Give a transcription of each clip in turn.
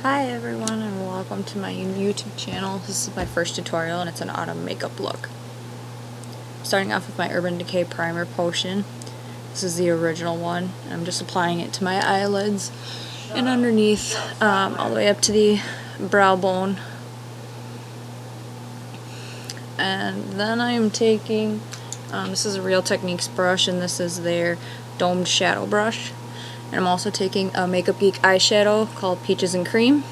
Hi everyone and welcome to my YouTube channel. This is my first tutorial and it's an autumn makeup look. Starting off with my Urban Decay primer potion. This is the original one. I'm just applying it to my eyelids and underneath all the way up to the brow bone. And then I'm taking, this is a Real Techniques brush and this is their domed shadow brush. And I'm also taking a Makeup Geek eyeshadow called Peaches and Cream.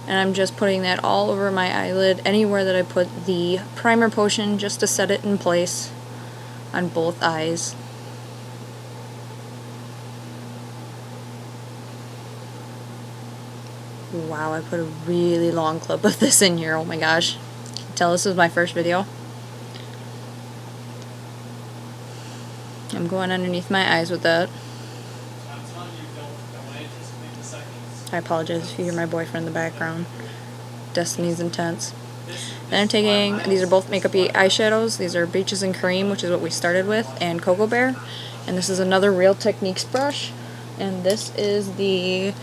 And I'm just putting that all over my eyelid, anywhere that I put the primer potion, just to set it in place on both eyes. Wow, I put a really long clip of this in here, oh my gosh. You can tell this is my first video. I'm going underneath my eyes with that. I apologize if you hear my boyfriend in the background. Destiny's intense. Then I'm taking, these are both Makeup Geek eyeshadows. These are Peaches and Cream, which is what we started with, and Cocoa Bear. And this is another Real Techniques brush. And this is the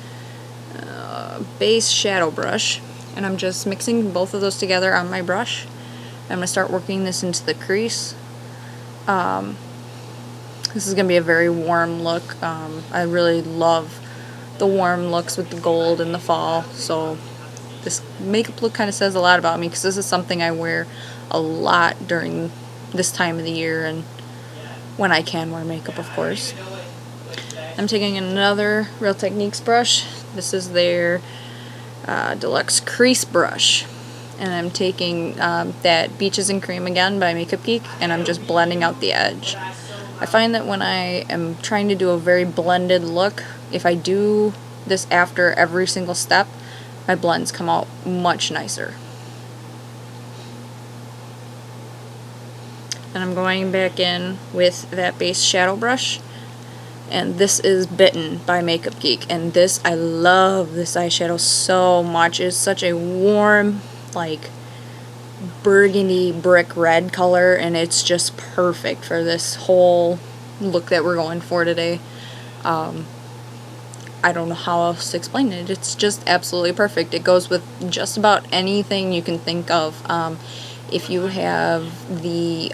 base shadow brush. And I'm just mixing both of those together on my brush. I'm going to start working this into the crease. This is going to be a very warm look. I really love the warm looks with the gold in the fall, so this makeup look kind of says a lot about me because this is something I wear a lot during this time of the year and when I can wear makeup, of course. I'm taking another Real Techniques brush. This is their deluxe crease brush, and I'm taking that Peaches and Cream again by Makeup Geek, and I'm just blending out the edge. I find that when I am trying to do a very blended look, if I do this after every single step, my blends come out much nicer. And I'm going back in with that base shadow brush, and this is Bitten by Makeup Geek, and this, I love this eyeshadow so much. It's such a warm, like, burgundy brick red color, and it's just perfect for this whole look that we're going for today. I don't know how else to explain it. It's just absolutely perfect. It goes with just about anything you can think of. If you have the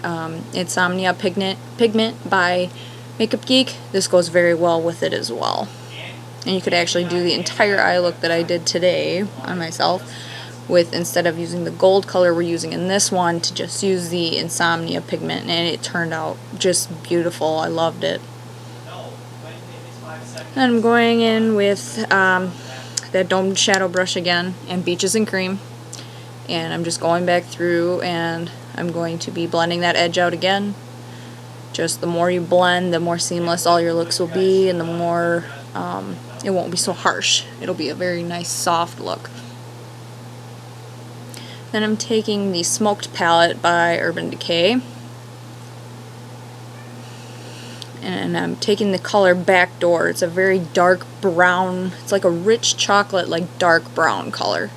Insomnia pigment by Makeup Geek, this goes very well with it as well. And you could actually do the entire eye look that I did today on myself with, instead of using the gold color we're using in this one, to just use the Insomnia pigment, and it turned out just beautiful. I loved it. And I'm going in with that domed shadow brush again and Peaches and Cream, and I'm just going back through and I'm going to be blending that edge out again. Just the more you blend, the more seamless all your looks will be, and the more it won't be so harsh. It'll be a very nice soft look. Then I'm taking the Smoked palette by Urban Decay, and I'm taking the color Backdoor. It's a very dark brown, it's like a rich chocolate, like dark brown color.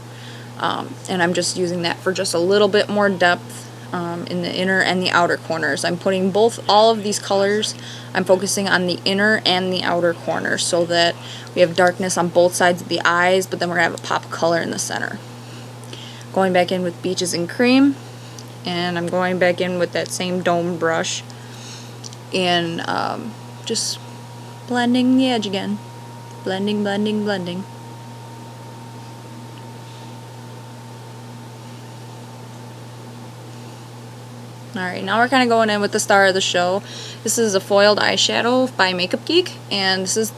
And I'm just using that for just a little bit more depth in the inner and the outer corners. I'm putting all of these colors, I'm focusing on the inner and the outer corners so that we have darkness on both sides of the eyes, but then we're going to have a pop of color in the center. Going back in with Peaches and Cream, and I'm going back in with that same dome brush and just blending the edge again. Blending, blending, blending. Alright, now we're kind of going in with the star of the show. This is a foiled eyeshadow by Makeup Geek, and this is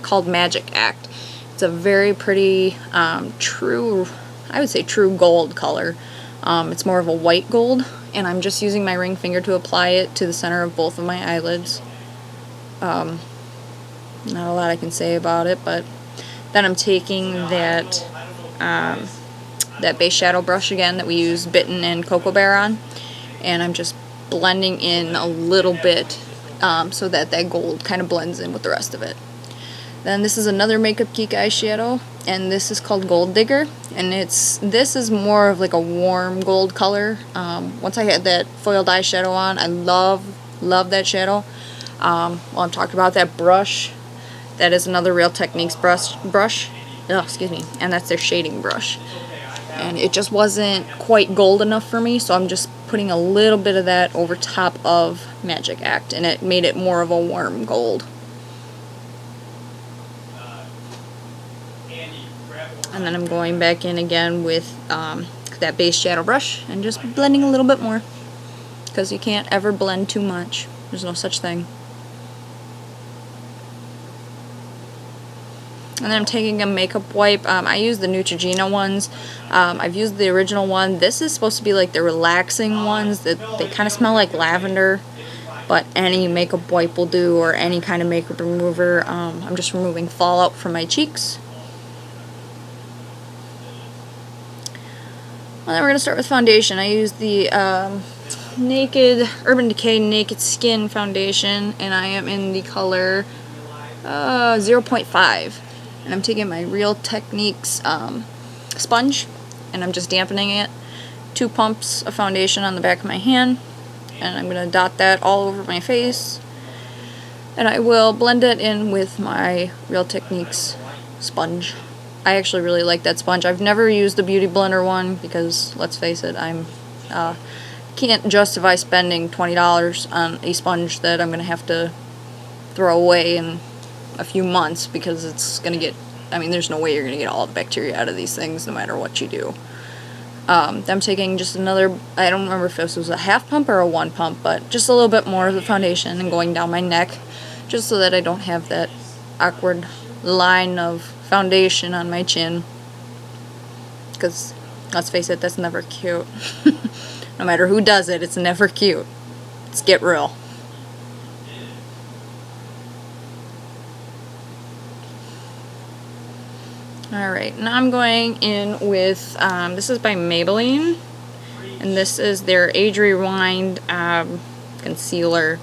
called Magic Act. It's a very pretty, true, I would say true gold color. It's more of a white gold, and I'm just using my ring finger to apply it to the center of both of my eyelids. Not a lot I can say about it, but then I'm taking that base shadow brush again that we used Bitten and Cocoa Bear on, and I'm just blending in a little bit so that gold kind of blends in with the rest of it. Then this is another Makeup Geek eyeshadow, and this is called Gold Digger, and this is more of like a warm gold color. Once I had that foiled eyeshadow on, I love that shadow. While I'm talking about that brush, that is another Real Techniques brush. excuse me, and that's their shading brush. And it just wasn't quite gold enough for me, so I'm just putting a little bit of that over top of Magic Act, and it made it more of a warm gold. And then I'm going back in again with that base shadow brush and just blending a little bit more, because you can't ever blend too much. There's no such thing. And then I'm taking a makeup wipe. I use the Neutrogena ones. I've used the original one. This is supposed to be like the relaxing ones. That they kind of smell like lavender, but any makeup wipe will do, or any kind of makeup remover. I'm just removing fallout from my cheeks. And then we're going to start with foundation. I use the Urban Decay Naked Skin Foundation, and I am in the color 0.5. And I'm taking my Real Techniques sponge, and I'm just dampening it. 2 pumps of foundation on the back of my hand, and I'm going to dot that all over my face. And I will blend it in with my Real Techniques sponge. I actually really like that sponge. I've never used the Beauty Blender one because, let's face it, I'm can't justify spending $20 on a sponge that I'm going to have to throw away in a few months, because it's going to get, I mean, there's no way you're going to get all the bacteria out of these things no matter what you do. I'm taking just another, I don't remember if this was a half pump or a 1 pump, but just a little bit more of the foundation and going down my neck, just so that I don't have that awkward line of foundation on my chin, because let's face it, that's never cute. No matter who does it, it's never cute. Let's get real. Alright, now I'm going in with, this is by Maybelline, and this is their Age Rewind concealer.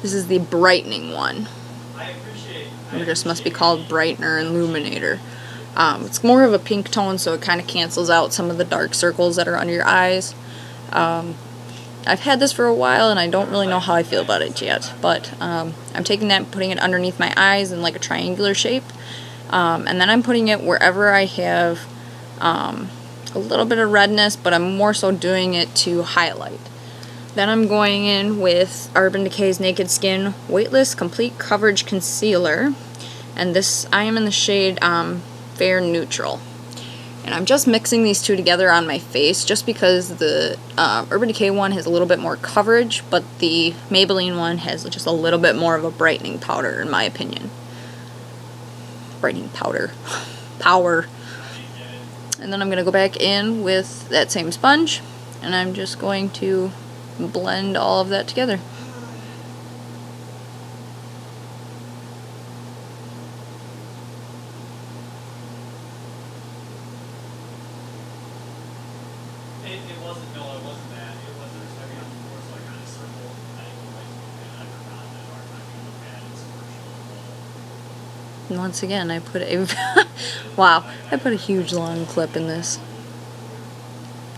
This is the brightening one. It just must be called Brightener and Illuminator. It's more of a pink tone, so it kind of cancels out some of the dark circles that are under your eyes. I've had this for a while, and I don't really know how I feel about it yet, but I'm taking that and putting it underneath my eyes in like a triangular shape. And then I'm putting it wherever I have a little bit of redness, but I'm more so doing it to highlight. Then I'm going in with Urban Decay's Naked Skin Weightless Complete Coverage Concealer, and this, I am in the shade Fair Neutral. And I'm just mixing these two together on my face, just because the Urban Decay one has a little bit more coverage, but the Maybelline one has just a little bit more of a brightening powder, in my opinion. Brightening powder. Power. And then I'm going to go back in with that same sponge, and I'm just going to blend all of that together. It wasn't, no, it wasn't that. It was, there's heavy on the floor, so I kind of circled. I didn't go right to it, and I forgot that our time we looked at it's commercial. And once again, I put a wow, I put a huge long clip in this.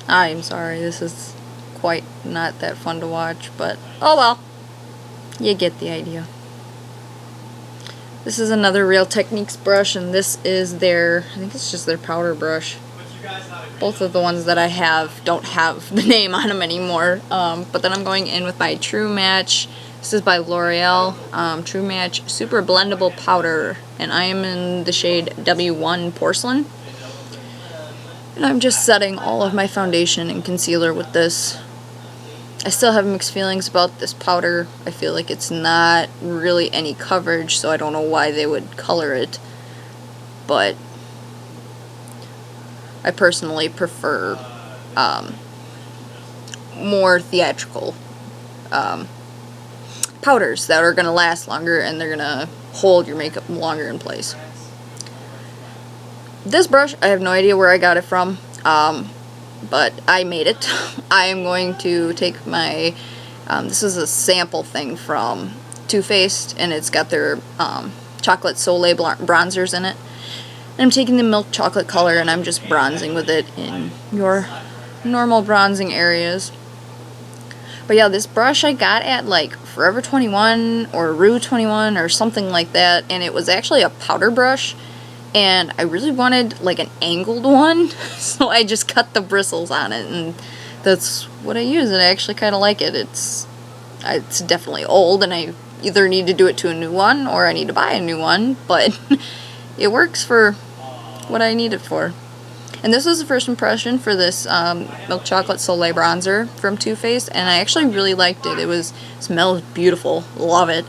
I'm sorry, this is quite not that fun to watch, but oh well, you get the idea. This is another Real Techniques brush, and this is their, I think it's just their powder brush. Both of the ones that I have don't have the name on them anymore. But then I'm going in with my True Match. This is by L'Oreal. True Match Super Blendable Powder. And I am in the shade W1 Porcelain. And I'm just setting all of my foundation and concealer with this. I still have mixed feelings about this powder. I feel like it's not really any coverage, so I don't know why they would color it. But I personally prefer more theatrical powders that are going to last longer and they're going to hold your makeup longer in place. This brush, I have no idea where I got it from, but I made it. I am going to take my, this is a sample thing from Too Faced, and it's got their Chocolate Soleil bronzers in it. And I'm taking the milk chocolate color and I'm just bronzing with it in your normal bronzing areas. But yeah, this brush I got at like Forever 21 or Rue 21 or something like that, and it was actually a powder brush, and I really wanted like an angled one, so I just cut the bristles on it, and that's what I use, and I actually kind of like it. It's definitely old, and I either need to do it to a new one or I need to buy a new one, but it works for what I need it for. And this was the first impression for this Milk Chocolate Soleil Bronzer from Too Faced, and I actually really liked it. It smells beautiful, love it.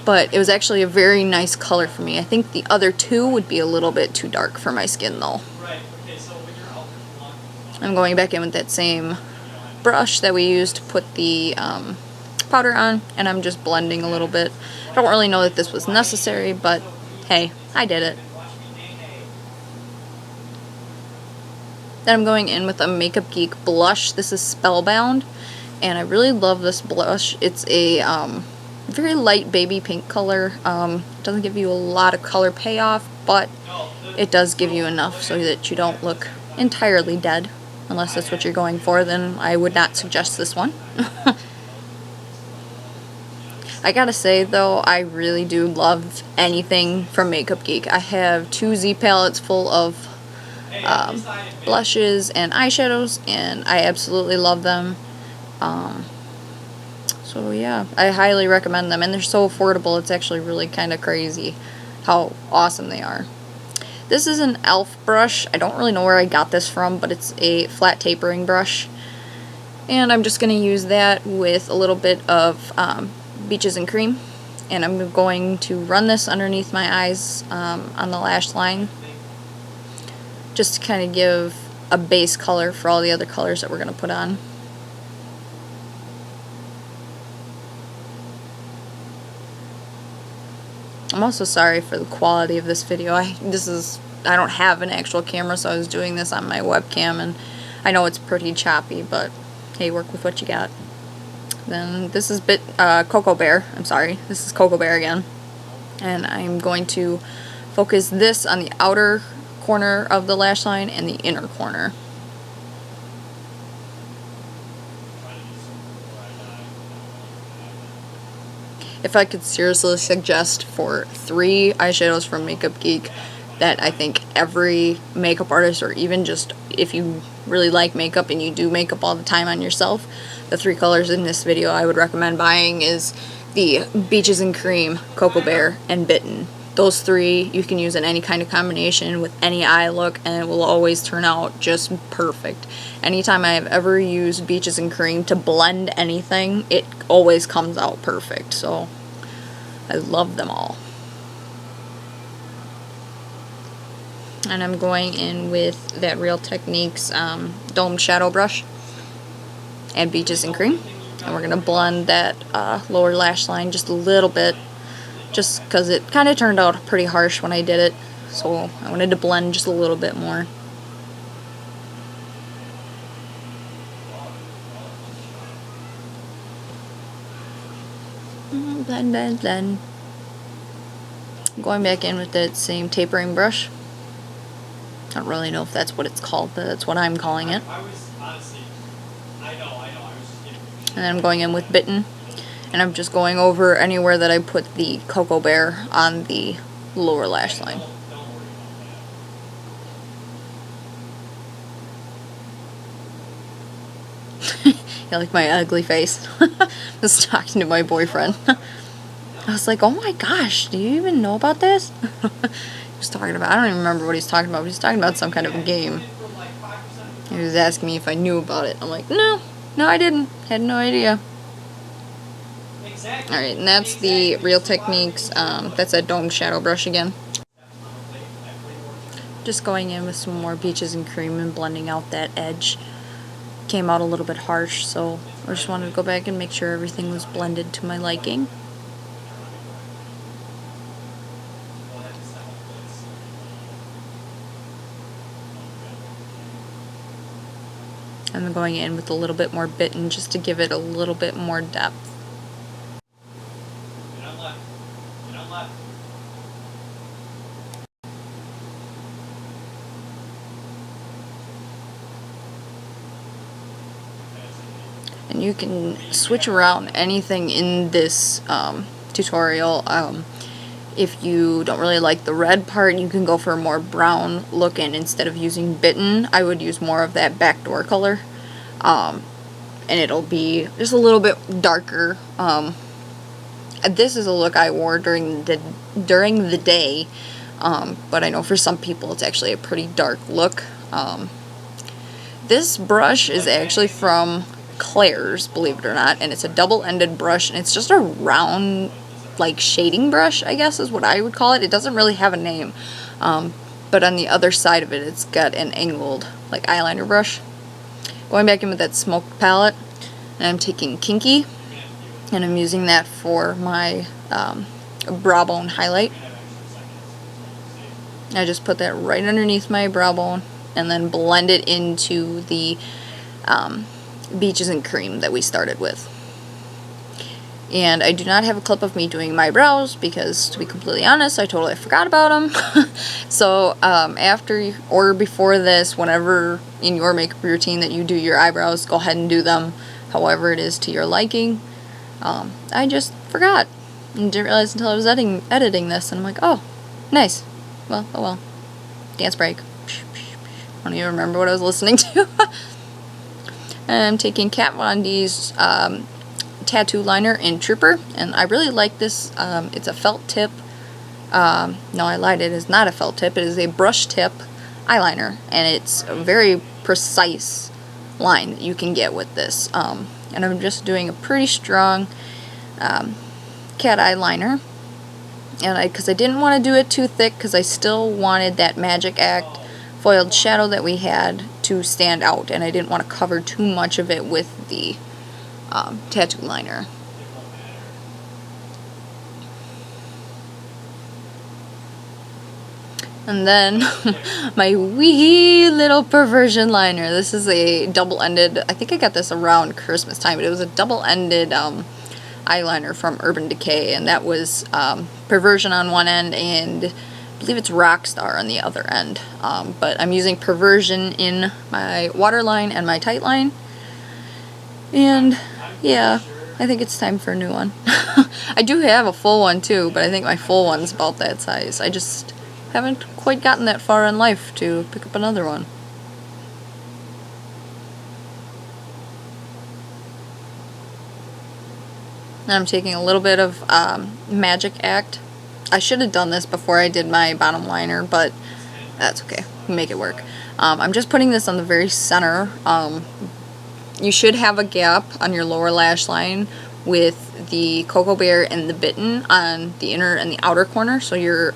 But it was actually a very nice color for me. I think the other two would be a little bit too dark for my skin though. I'm going back in with that same brush that we used to put the powder on, and I'm just blending a little bit. I don't really know that this was necessary, but hey, I did it. Then I'm going in with a Makeup Geek blush. This is Spellbound, and I really love this blush. It's a very light baby pink color. Doesn't give you a lot of color payoff, but it does give you enough so that you don't look entirely dead. Unless that's what you're going for, then I would not suggest this one. I gotta say though, I really do love anything from Makeup Geek. I have 2 Z palettes full of blushes and eyeshadows, and I absolutely love them. So yeah, I highly recommend them, and they're so affordable. It's actually really kind of crazy how awesome they are. This is an e.l.f. brush. I don't really know where I got this from, but it's a flat tapering brush, and I'm just going to use that with a little bit of Beaches and Cream, and I'm going to run this underneath my eyes on the lash line, just to kind of give a base color for all the other colors that we're going to put on. I'm also sorry for the quality of this video. I don't have an actual camera, so I was doing this on my webcam, and I know it's pretty choppy, but hey, work with what you got. Then this is Cocoa Bear. I'm sorry, this is Cocoa Bear again, and I'm going to focus this on the outer corner of the lash line and the inner corner. If I could seriously suggest for 3 eyeshadows from Makeup Geek that I think every makeup artist, or even just if you really like makeup and you do makeup all the time on yourself, the 3 colors in this video I would recommend buying is the Beaches and Cream, Cocoa Bear, and Bitten. Those 3 you can use in any kind of combination with any eye look, and it will always turn out just perfect. Anytime I have ever used Beaches and Cream to blend anything, it always comes out perfect. So I love them all. And I'm going in with that Real Techniques Domed Shadow Brush and Beaches and Cream. And we're going to blend that lower lash line just a little bit, just because it kind of turned out pretty harsh when I did it. So I wanted to blend just a little bit more. Blend, blend, blend. Going back in with that same tapering brush. I don't really know if that's what it's called, but that's what I'm calling it. And then I'm going in with Bitten, and I'm just going over anywhere that I put the Cocoa Bear on the lower lash line. You like my ugly face? I was talking to my boyfriend. I was like, oh my gosh, do you even know about this? He was talking about, I don't even remember what he's talking about, but he's talking about some kind of a game. He was asking me if I knew about it. I'm like, no, I didn't. Had no idea. Alright, and that's the Real Techniques, that's a domed shadow brush again. Just going in with some more Beaches and Cream and blending out that edge. Came out a little bit harsh, so I just wanted to go back and make sure everything was blended to my liking. And I'm going in with a little bit more Bitten just to give it a little bit more depth. And you can switch around anything in this tutorial. If you don't really like the red part, you can go for a more brown look, and instead of using Bitten, I would use more of that backdoor color. And it'll be just a little bit darker. This is a look I wore during the day, but I know for some people it's actually a pretty dark look. This brush is actually from Claire's, believe it or not, and it's a double-ended brush, and it's just a round, like, shading brush, I guess is what I would call it. It doesn't really have a name, but on the other side of it, it's got an angled, like, eyeliner brush. Going back in with that smoked palette, and I'm taking Kinky, and I'm using that for my brow bone highlight. I just put that right underneath my brow bone, and then blend it into the Beaches and Cream that we started with. And I do not have a clip of me doing my brows because, to be completely honest, I totally forgot about them. So after or before this, whenever in your makeup routine that you do your eyebrows, go ahead and do them however it is to your liking. I just forgot and didn't realize until I was editing this, and I'm like, oh, nice. Well, oh well. Dance break. I don't even remember what I was listening to. I'm taking Kat Von D's tattoo liner in Trooper, and I really like this. It's a felt tip. No, I lied, it is not a felt tip. It is a brush tip eyeliner, and it's a very precise line that you can get with this. And I'm just doing a pretty strong cat eyeliner, and because I didn't want to do it too thick, because I still wanted that Magic Act foiled shadow that we had to stand out, and I didn't want to cover too much of it with the tattoo liner. And then my wee little perversion liner. This is a double-ended, I think I got this around Christmas time, but it was a double-ended eyeliner from Urban Decay, and that was Perversion on one end, and I believe it's Rockstar on the other end. But I'm using Perversion in my waterline and my tightline, and yeah, I think it's time for a new one. I do have a full one too, but I think my full one's about that size. I just haven't quite gotten that far in life to pick up another one. Now I'm taking a little bit of Magic Act. I should have done this before I did my bottom liner, but that's okay. We make it work. I'm just putting this on the very center. You should have a gap on your lower lash line with the Cocoa Bear and the Bitten on the inner and the outer corner, so your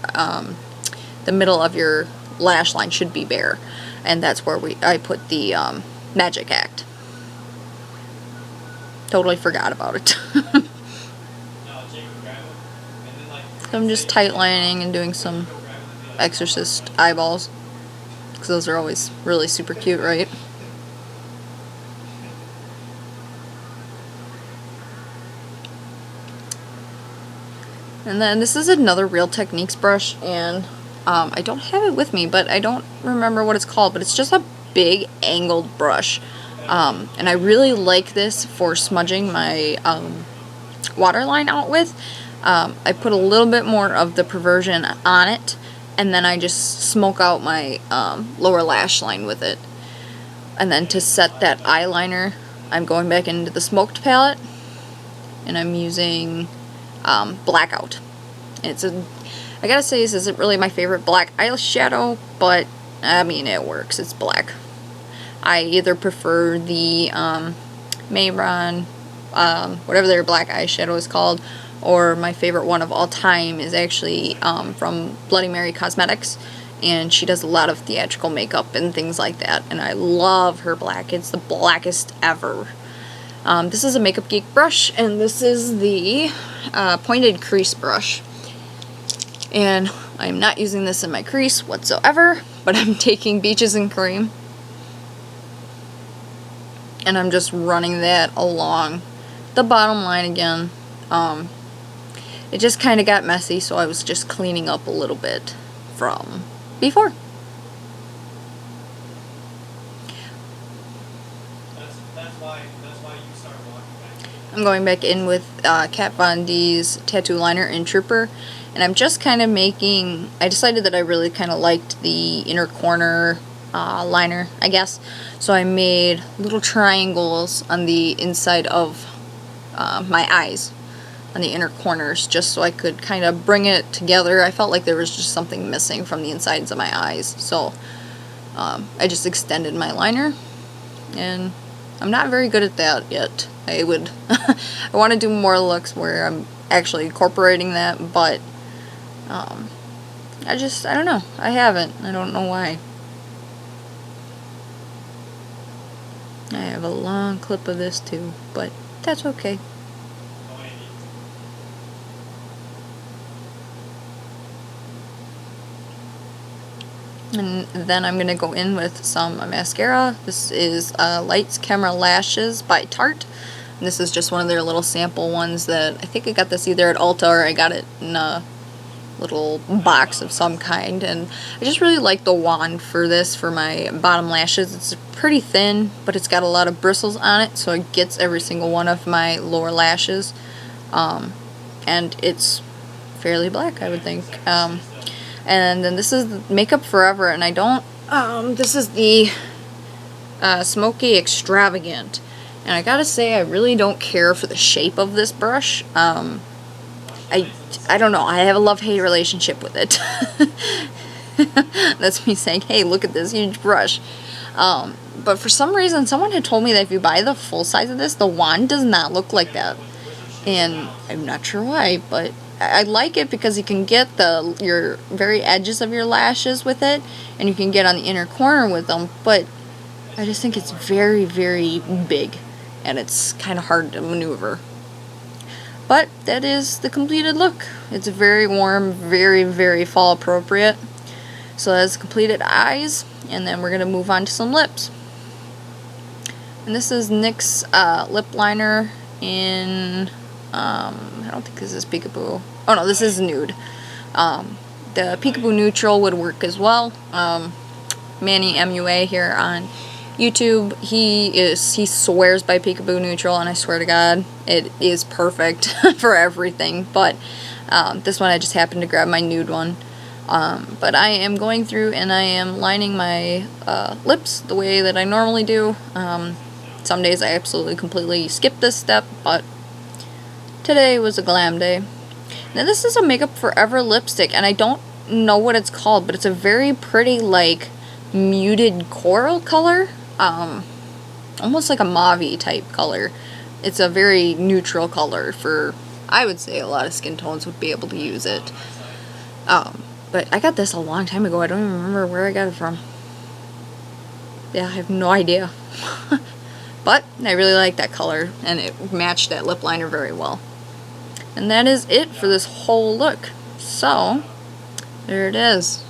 the middle of your lash line should be bare, and that's where I put the Magic Act. Totally forgot about it. So I'm just tight lining and doing some Exorcist eyeballs, because those are always really super cute, right? And then this is another Real Techniques brush, and I don't have it with me, but I don't remember what it's called, but it's just a big angled brush. And I really like this for smudging my waterline out with. I put a little bit more of the Perversion on it, and then I just smoke out my lower lash line with it. And then to set that eyeliner, I'm going back into the smoked palette, and I'm using Blackout. And I gotta say, this isn't really my favorite black eyeshadow, but I mean, it works. It's black. I either prefer the Mayron, whatever their black eyeshadow is called, or my favorite one of all time is actually from Bloody Mary Cosmetics, and she does a lot of theatrical makeup and things like that, and I love her black. It's the blackest ever. This is a Makeup Geek brush, and this is the pointed crease brush. And I'm not using this in my crease whatsoever, but I'm taking Beaches and Cream, and I'm just running that along the bottom line again. It just kind of got messy, so I was just cleaning up a little bit from before. That's why you started walking back. I'm going back in with Kat Von D's tattoo liner in Trooper, And I'm just kind of making, I decided that I really kind of liked the inner corner liner, I guess. So I made little triangles on the inside of my eyes, on the inner corners, just so I could kind of bring it together. I felt like there was just something missing from the insides of my eyes. So I just extended my liner, and I'm not very good at that yet. I want to do more looks where I'm actually incorporating that, but I don't know. I haven't. I don't know why. I have a long clip of this too, but that's okay. And then I'm going to go in with some mascara. This is Lights Camera Lashes by Tarte. And this is just one of their little sample ones that I think I got this either at Ulta or I got it in a little box of some kind. And I just really like the wand for this, for my bottom lashes. It's pretty thin, but it's got a lot of bristles on it, so it gets every single one of my lower lashes. And it's fairly black, I would think. And then this is Makeup Forever, and I don't, this is the Smoky Extravagant. And I gotta say, I really don't care for the shape of this brush. I don't know, I have a love-hate relationship with it. That's me saying, hey, look at this huge brush. But for some reason, someone had told me that if you buy the full size of this, the wand does not look like that. And I'm not sure why, but I like it because you can get your very edges of your lashes with it, and you can get on the inner corner with them, but I just think it's very, very big, and it's kind of hard to maneuver. But that is the completed look. It's very warm, very, very fall appropriate. So that's completed eyes, and then we're going to move on to some lips. And this is NYX lip liner in, I don't think this is Peekaboo. Oh no, this is Nude. The Peekaboo Neutral would work as well. Manny MUA here on YouTube, he swears by Peekaboo Neutral, and I swear to God, it is perfect for everything. But this one I just happened to grab my nude one. But I am going through and I am lining my lips the way that I normally do. Some days I absolutely completely skip this step, but today was a glam day. Now this is a Makeup Forever lipstick, and I don't know what it's called, but it's a very pretty, like, muted coral color. Almost like a mauve-y type color. It's a very neutral color for, I would say, a lot of skin tones would be able to use it. But I got this a long time ago. I don't even remember where I got it from. Yeah, I have no idea. But I really like that color, and it matched that lip liner very well. And that is it for this whole look. So, there it is.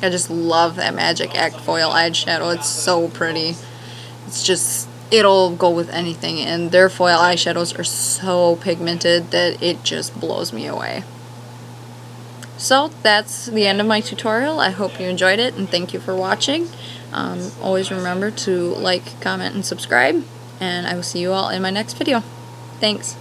I just love that Magic Act foil eyeshadow. It's so pretty. It's just, it'll go with anything, and their foil eyeshadows are so pigmented that it just blows me away. So that's the end of my tutorial. I hope you enjoyed it, and thank you for watching. Always remember to like, comment, and subscribe, and I will see you all in my next video. Thanks.